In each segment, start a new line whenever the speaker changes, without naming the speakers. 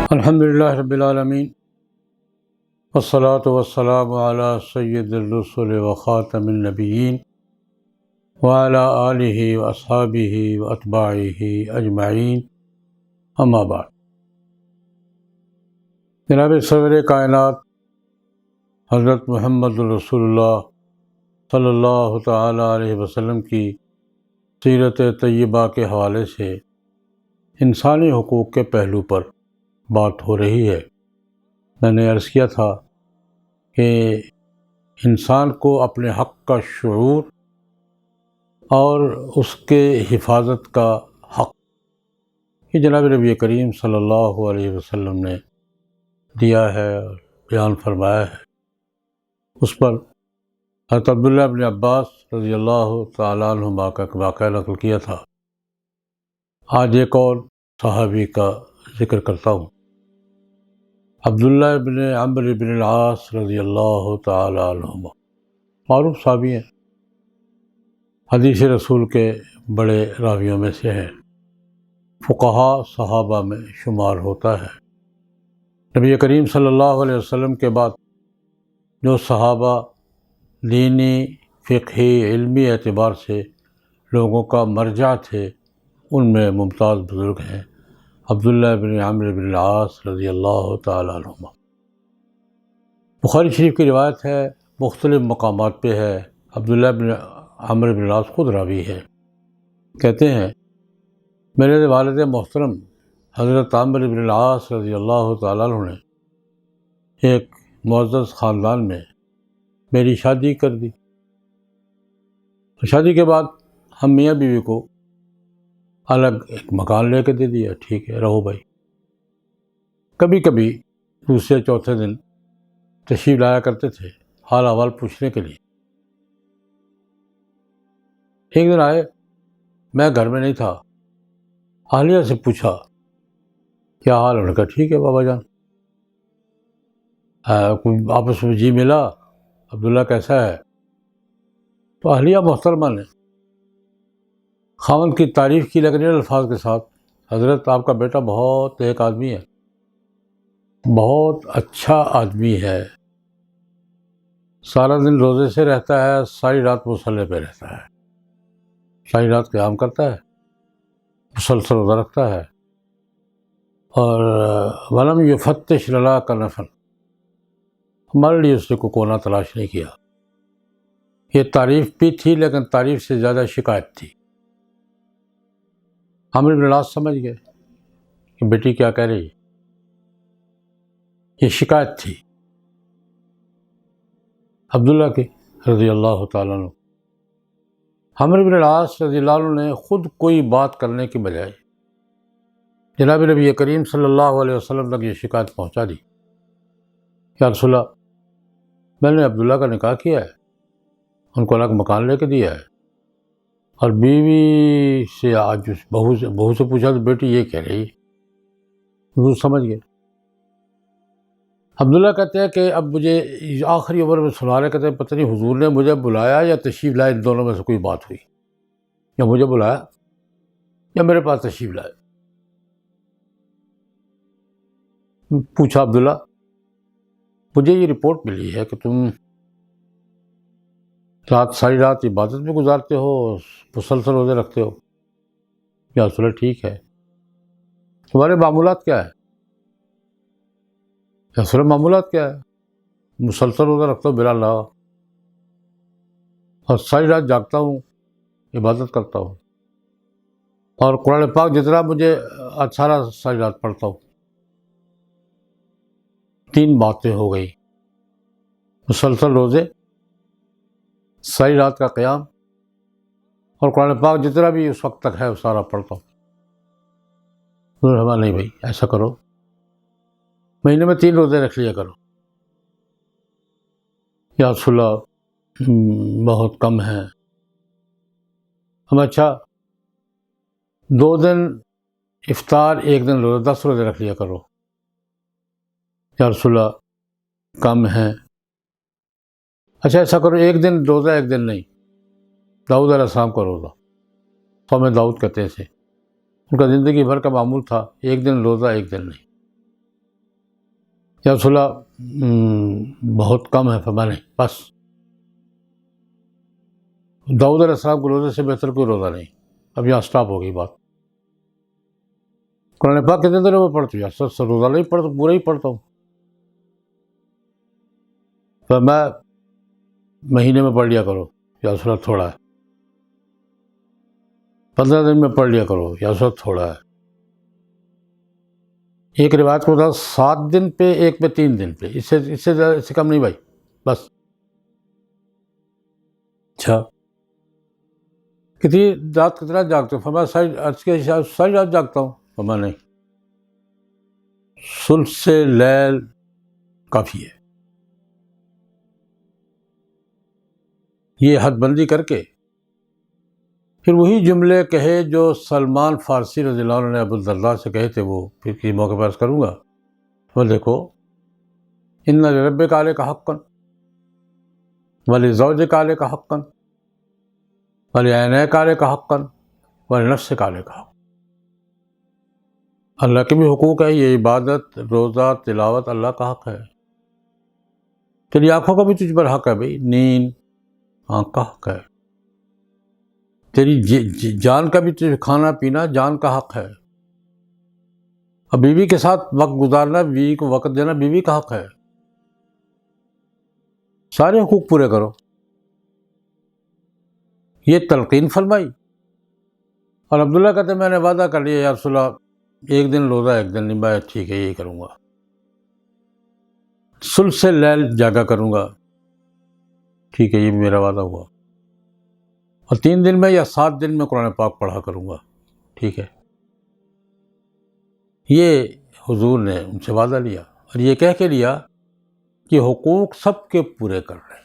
الحمد للہ رب العالمین والصلاة والسلام علی سید الرسل وخاتم النبیین وعلی آلہ واصحابہ واتباعہ اجمعین، اما بعد۔ جناب صدر کائنات حضرت محمد رسول اللہ صلی اللہ تعالیٰ علیہ وسلم کی سیرت طیبہ کے حوالے سے انسانی حقوق کے پہلو پر بات ہو رہی ہے۔ میں نے عرض کیا تھا کہ انسان کو اپنے حق کا شعور اور اس کے حفاظت کا حق یہ جناب نبی کریم صلی اللہ علیہ وسلم نے دیا ہے اور بیان فرمایا ہے۔ اس پر حضرت عبداللہ بن عباس رضی اللہ تعالیٰ عنہما کا ایک واقعہ نقل کیا تھا۔ آج ایک اور صحابی کا ذکر کرتا ہوں۔ عبداللہ بن عمرو بن العاص رضی اللہ تعالیٰ عنہما معروف صحابی ہیں، حدیث رسول کے بڑے راویوں میں سے ہیں، فقہا صحابہ میں شمار ہوتا ہے۔ نبی کریم صلی اللہ علیہ وسلم کے بعد جو صحابہ دینی، فقہی، علمی اعتبار سے لوگوں کا مرجع تھے، ان میں ممتاز بزرگ ہیں عبداللہ بن عمرو بن العاص رضی اللہ تعالیٰ عنہما۔ بخاری شریف کی روایت ہے، مختلف مقامات پہ ہے۔ عبداللہ بن عمرو بن العاص خود راوی ہے، کہتے ہیں میرے والد محترم حضرت عمرو بن العاص رضی اللہ تعالیٰ عنہ نے ایک معزز خاندان میں میری شادی کر دی۔ شادی کے بعد ہم میاں بیوی کو الگ ایک مکان لے کے دے دیا، ٹھیک ہے رہو بھائی۔ کبھی کبھی دوسرے چوتھے دن تشریف لایا کرتے تھے حال احوال پوچھنے کے لیے۔ ایک دن آئے، میں گھر میں نہیں تھا، اہلیہ سے پوچھا کیا حال ہے؟ انہوں نے کہا ٹھیک ہے بابا جان۔ کوئی آپس میں جی ملا، عبداللہ کیسا ہے؟ تو اہلیہ محترمہ نے خاوند کی تعریف کی، لیکن ان الفاظ کے ساتھ، حضرت آپ کا بیٹا بہت نیک آدمی ہے، بہت اچھا آدمی ہے، سارا دن روزے سے رہتا ہے، ساری رات مصلی پہ رہتا ہے، ساری رات قیام کرتا ہے، مسلسل روزہ رکھتا ہے، اور ولم یفتش لنا کنفن، ہمارے لیے اس نے کوئی کونا تلاش نہیں کیا۔ یہ تعریف بھی تھی، لیکن تعریف سے زیادہ شکایت تھی۔ عمرو بن العاص سمجھ گئے کہ بیٹی کیا کہہ رہی ہے، یہ شکایت تھی عبداللہ کی رضی اللہ تعالیٰ عنہ۔ عمرو بن العاص رضی اللہ عنہ نے خود کوئی بات کرنے کی بجائے جناب نبی کریم صلی اللہ علیہ وسلم تک یہ شکایت پہنچا دی کہ یا رسول اللہ، میں نے عبداللہ کا نکاح کیا ہے، ان کو الگ مکان لے کے دیا ہے، اور بیوی سے آج بہو سے پوچھا تو بیٹی یہ کہہ رہی ہے۔ حضور سمجھ گئے۔ عبداللہ کہتے ہیں کہ اب مجھے آخری عمر میں سنا رہے، کہتے ہیں پتہ نہیں حضور نے مجھے بلایا یا تشریف لائے، ان دونوں میں سے کوئی بات ہوئی، یا مجھے بلایا یا میرے پاس تشریف لائے۔ پوچھا عبداللہ، مجھے یہ رپورٹ ملی ہے کہ تم ساری رات عبادت میں گزارتے ہو، مسلسل روزے رکھتے ہو۔ یا رسول اللہ ٹھیک ہے، تمہارے معمولات کیا ہے؟ یا رسول اللہ معمولات کیا ہے؟ مسلسل روزہ رکھتا ہوں بلا اللہ، اور ساری رات جاگتا ہوں، عبادت کرتا ہوں، اور قرآن پاک جتنا مجھے ساری رات پڑھتا ہوں۔ تین باتیں ہو گئی، مسلسل روزے، ساری رات کا قیام، اور قرآن پاک جتنا بھی اس وقت تک ہے وہ سارا پڑھتا ہوں۔ نہیں بھائی ایسا کرو، مہینے میں 3 روزے رکھ لیا کرو۔ یا رسول اللہ بہت کم ہیں۔ ہم اچھا 2 دن افطار، 1 دن روزہ، 10 روزے رکھ لیا کرو۔ یا رسول اللہ کم ہیں۔ اچھا ایسا کرو 1 دن روزہ 1 دن نہیں، داؤد علیہ السلام کا روزہ، صوم داؤد کہتے ہیں اسے، ان کا زندگی بھر کا معمول تھا 1 دن روزہ 1 دن نہیں۔ یا رسول اللہ بہت کم ہے، فرمایا نہیں بس، داؤد علیہ السلام کے روزے سے بہتر کوئی روزہ نہیں، اب یہاں سٹاپ ہو گئی بات۔ قرآن پاک کتنے دنوں میں پڑھتی ہوں؟ سر روزہ نہیں پڑھتا، پورا ہی پڑھتا ہوں۔ میں مہینے میں پڑھ لیا کرو، یا رسول اللہ تھوڑا ہے، 15 دن میں پڑھ لیا کرو، یا رسول اللہ تھوڑا ہے۔ ایک روایت کو بتا 7 دن پہ، ایک پہ 3 دن پہ، اس سے کم نہیں بھائی، بس۔ اچھا کتنی رات کتنا جاگتے ہو؟ فرمایا ساری رات جاگتا ہوں۔ فرمایا نہیں، ثلث لیل کافی ہے۔ یہ حد بندی کر کے پھر وہی جملے کہے جو سلمان فارسی رضی اللہ عنہ نے ابو الدرداء سے کہے تھے، وہ پھر کسی موقع پر عرض کروں گا۔ وہ دیکھو، ان لربک علیک حقا ولزوجک علیک حقا ولعینیک علیک حقا ولنفسک علیک حقا۔ اللہ کے بھی حقوق ہے، یہ عبادت، روزہ، تلاوت اللہ کا حق ہے۔ تیری آنکھوں کا بھی تجھ پر حق ہے بھائی، نیند آنکھ کا حق ہے۔ تیری جان کا بھی تجھے کھانا پینا جان کا حق ہے۔ اب بیوی کے ساتھ وقت گزارنا، بیوی کو وقت دینا بیوی کا حق ہے۔ سارے حقوق پورے کرو، یہ تلقین فرمائی۔ اور عبداللہ کہتے میں نے وعدہ کر لیا یا رسول اللہ، ایک دن روزہ ایک دن نہیں، میں ٹھیک ہے یہی کروں گا، ثلث لیل جاگا کروں گا، ٹھیک ہے یہ بھی میرا وعدہ ہوا، اور 3 دن میں یا 7 دن میں قرآن پاک پڑھا کروں گا، ٹھیک ہے۔ یہ حضور نے ان سے وعدہ لیا، اور یہ کہہ کے لیا کہ حقوق سب کے پورے کر رہے ہیں۔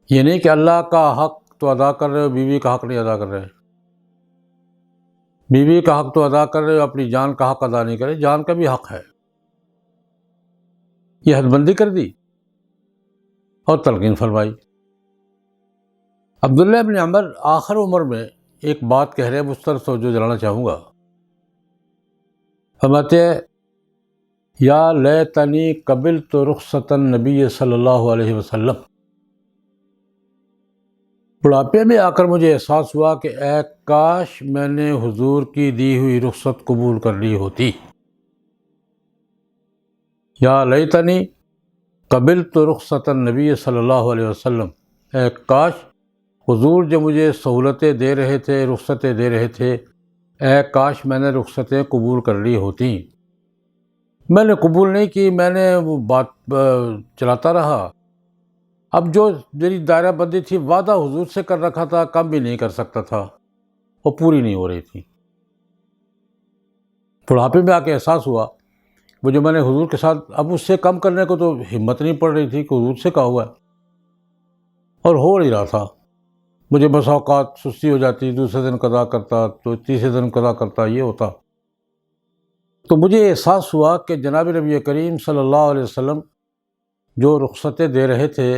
یہ نہیں کہ اللہ کا حق تو ادا کر رہے ہو، بیوی کا حق نہیں ادا کر رہے، بیوی کا حق تو ادا کر رہے ہو، اپنی جان کا حق ادا نہیں کرے، جان کا بھی حق ہے۔ یہ حد بندی کر دی اور تلقین فرمائی۔ عبداللہ ابن عمر آخر عمر میں ایک بات کہہ رہے ہیں، اس طرف توجہ دلانا چاہوں گا۔ فرماتے ہیں یا لیتنی قبلت رخصت النبی صلی اللہ علیہ وسلم، بڑھاپے میں آ کر مجھے احساس ہوا کہ اے کاش میں نے حضور کی دی ہوئی رخصت قبول کر لی ہوتی۔ یا لیتنی قبلت رخصت النبی صلی اللہ علیہ وسلم، اے کاش حضور جو مجھے سہولتیں دے رہے تھے، رخصتیں دے رہے تھے، اے کاش میں نے رخصتیں قبول کر لی ہوتی۔ میں نے قبول نہیں کی، میں نے وہ بات چلاتا رہا۔ اب جو میری دائرہ بندی تھی، وعدہ حضور سے کر رکھا تھا، کم بھی نہیں کر سکتا تھا، وہ پوری نہیں ہو رہی تھی۔ بڑھاپے میں آ کے احساس ہوا وہ جو میں نے حضور کے ساتھ، اب اس سے کم کرنے کو تو ہمت نہیں پڑ رہی تھی کہ حضور سے کہا ہوا ہے، اور ہو نہیں رہا تھا۔ مجھے بس اوقات سستی ہو جاتی، دوسرے دن قضا کرتا، تو تیسرے دن قضا کرتا، یہ ہوتا۔ تو مجھے احساس ہوا کہ جناب نبی کریم صلی اللہ علیہ وسلم جو رخصتیں دے رہے تھے،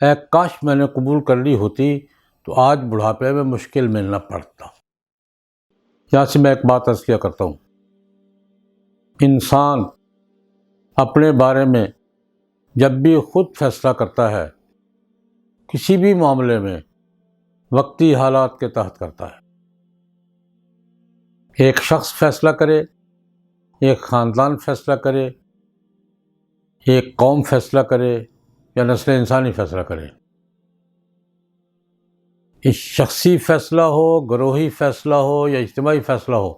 اے کاش میں نے قبول کر لی ہوتی تو آج بڑھاپے میں مشکل میں نہ پڑتا۔ یہاں سے میں ایک بات عرض کیا کرتا ہوں، انسان اپنے بارے میں جب بھی خود فیصلہ کرتا ہے، کسی بھی معاملے میں وقتی حالات کے تحت کرتا ہے۔ ایک شخص فیصلہ کرے، ایک خاندان فیصلہ کرے، ایک قوم فیصلہ کرے، یا نسل انسانی فیصلہ کرے، یہ شخصی فیصلہ ہو، گروہی فیصلہ ہو یا اجتماعی فیصلہ ہو،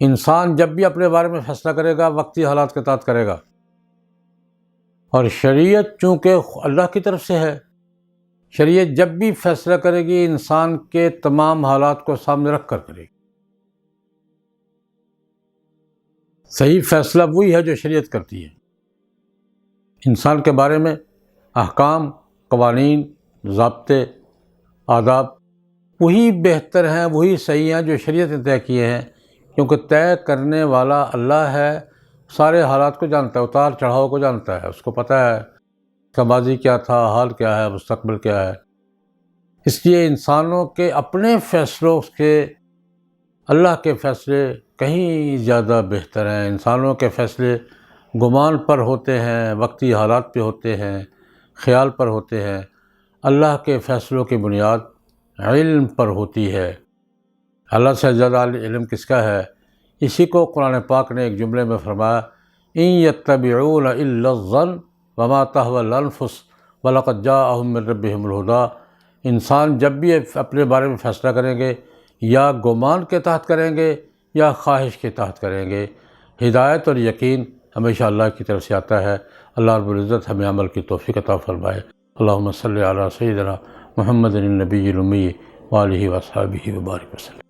انسان جب بھی اپنے بارے میں فیصلہ کرے گا وقتی حالات کے تحت کرے گا۔ اور شریعت چونکہ اللہ کی طرف سے ہے، شریعت جب بھی فیصلہ کرے گی انسان کے تمام حالات کو سامنے رکھ کر کرے گی۔ صحیح فیصلہ وہی ہے جو شریعت کرتی ہے۔ انسان کے بارے میں احکام، قوانین، ضابطے، آداب وہی بہتر ہیں، وہی صحیح ہیں جو شریعت نے طے کیے ہیں، کیونکہ طے کرنے والا اللہ ہے، سارے حالات کو جانتا ہے، اتار چڑھاؤ کو جانتا ہے، اس کو پتہ ہے کہ ماضی کیا تھا، حال کیا ہے، مستقبل کیا ہے۔ اس لیے انسانوں کے اپنے فیصلوں کے اللہ کے فیصلے کہیں زیادہ بہتر ہیں۔ انسانوں کے فیصلے گمان پر ہوتے ہیں، وقتی حالات پہ ہوتے ہیں، خیال پر ہوتے ہیں۔ اللہ کے فیصلوں کی بنیاد علم پر ہوتی ہے۔ اللہ سے زیادہ علم کس کا ہے؟ اسی کو قرآن پاک نے ایک جملے میں فرمایا، ان یتبعون الا الظن وما تهوى الانفس ولقد جاءهم من ربهم الهدى۔ انسان جب بھی اپنے بارے میں فیصلہ کریں گے یا گمان کے تحت کریں گے یا خواہش کے تحت کریں گے، ہدایت اور یقین ہمیشہ اللہ کی طرف سے آتا ہے۔ اللہ رب العزت ہمیں عمل کی توفیق عطا فرمائے۔ اللہم صلی علی سیدنا محمد النبی الامی وآلہ وصحبہ وبارک وسلم۔